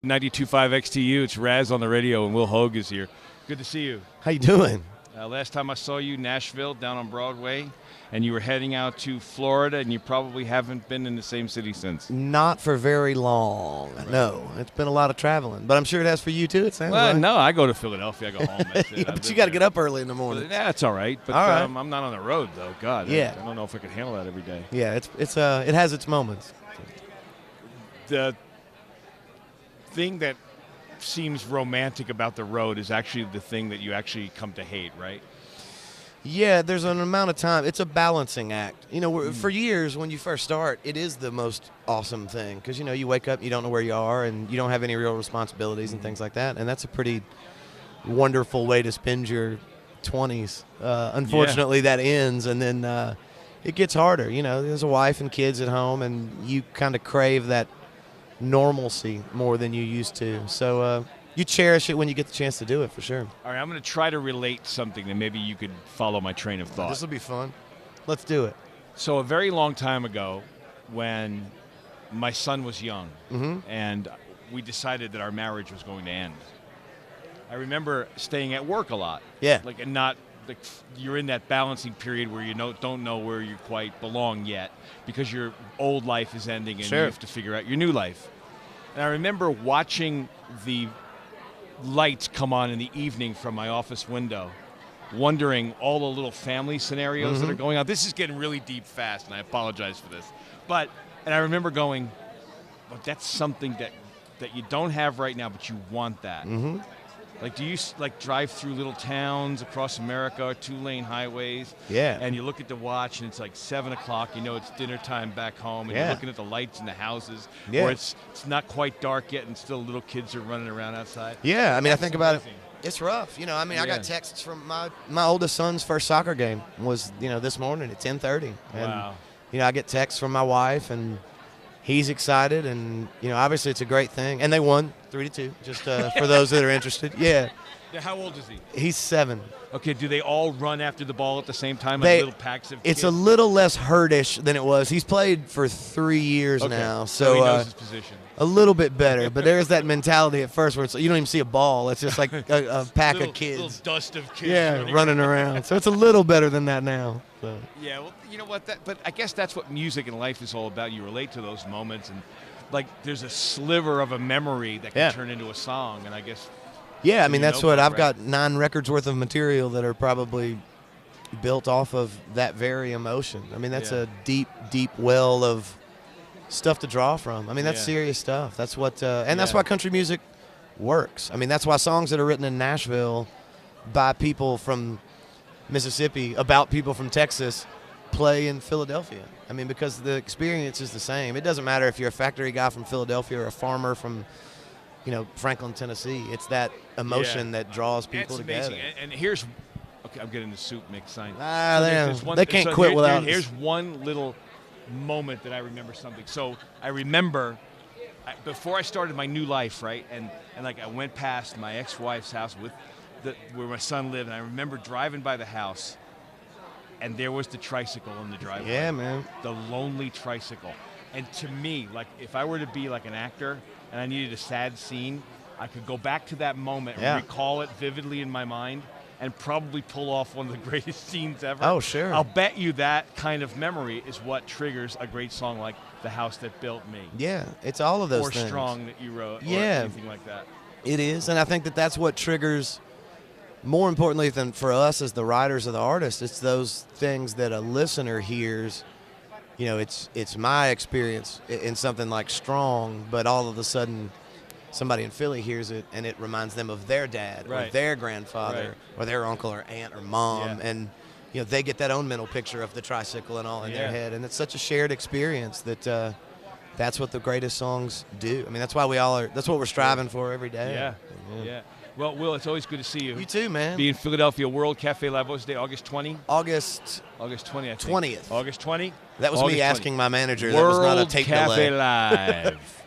92.5 XTU, it's Raz on the radio, and Will Hoge is here. Good to see you. How you doing? Last time I saw you, Nashville, down on Broadway, and you were heading out to Florida, and you probably haven't been in the same city since. Not for very long. Right. No, it's been a lot of traveling, but I'm sure it has for you too. It sounds like. No, I go to Philadelphia. I go home. That's it. Yeah, but you got to get up early in the morning. Yeah, that's all right. But all right. I'm not on the road though. God, yeah. I don't know if I could handle that every day. Yeah, it has its moments. The thing that seems romantic about the road is actually the thing that you actually come to hate, right? Yeah, there's an amount of time. It's a balancing act. You know, for years when you first start, it is the most awesome thing because, you know, you wake up, you don't know where you are, and you don't have any real responsibilities and things like that. And that's a pretty wonderful way to spend your 20s. Unfortunately, that ends, and then it gets harder. You know, there's a wife and kids at home, and you kind of crave that normalcy more than you used to. So you cherish it when you get the chance to do it, for sure. All right, I'm going to try to relate something that maybe you could follow my train of thought. This will be fun. Let's do it. So a very long time ago, when my son was young, and we decided that our marriage was going to end, I remember staying at work a lot. Yeah. And not like you're in that balancing period where you don't know where you quite belong yet because your old life is ending and you have to figure out your new life. And I remember watching the lights come on in the evening from my office window, wondering all the little family scenarios that are going on. This is getting really deep fast, and I apologize for this. And I remember going, well, that's something that you don't have right now, but you want that. Like, do you drive through little towns across America, 2-lane highways? Yeah. And you look at the watch, and it's like 7 o'clock. You know it's dinner time back home, and you're looking at the lights in the houses. Yeah. Or it's not quite dark yet, and still little kids are running around outside. Yeah, I mean, That's I think about amazing. it. It's rough. You know, I mean, I got texts from my oldest son's first soccer game was, you know, this morning at 10:30. And, Wow. you know, I get texts from my wife, and he's excited, and, you know, obviously it's a great thing. And they won 3-2, just for those that are interested. Yeah. How old is he? He's 7. Okay, do they all run after the ball at the same time, like little packs of It's kids? a little less herdish than it was. He's played for 3 years now, so he knows his position. A little bit better. But there's that mentality at first where it's, you don't even see a ball. It's just like a pack of kids. Little dust of kids running around. So it's a little better than that now. So. Yeah, well, you know what? But I guess that's what music and life is all about. You relate to those moments, and like there's a sliver of a memory that can turn into a song, and I guess. Yeah, I mean, that's what I've got 9 records worth of material that are probably built off of that very emotion. I mean, that's a deep, deep well of stuff to draw from. I mean, that's serious stuff. That's what, and that's why country music works. I mean, that's why songs that are written in Nashville by people from Mississippi about people from Texas play in Philadelphia. I mean, because the experience is the same. It doesn't matter if you're a factory guy from Philadelphia or a farmer from, you know, Franklin, Tennessee. It's that emotion that draws people together. Amazing. And here's, okay, I'm getting the soup mix sign. They can't quit without. Here's one little moment that I remember something. So I remember before I started my new life, right, and like I went past my ex-wife's house where my son lived, and I remember driving by the house, and there was the tricycle in the driveway. Yeah, man. The lonely tricycle. And to me, like if I were to be like an actor and I needed a sad scene, I could go back to that moment and recall it vividly in my mind and probably pull off one of the greatest scenes ever. Oh, sure. I'll bet you that kind of memory is what triggers a great song like The House That Built Me. Yeah, it's all of those or things. Strong that you wrote, or anything like that. It is, and I think that's what triggers, more importantly than for us as the writers or the artists, it's those things that a listener hears. You know, it's my experience in something like Strong, but all of a sudden somebody in Philly hears it and it reminds them of their dad or their grandfather or their uncle or aunt or mom. And, you know, they get that own mental picture of the tricycle and all in their head. And it's such a shared experience that that's what the greatest songs do. I mean, that's why that's what we're striving for every day. Yeah. Well, Will, it's always good to see you. You too, man. Be in Philadelphia World Cafe Live. What was the day? August 20? August 20, I think. 20th. August 20? That was me asking my manager. World that was not a tape Cafe delay. Live.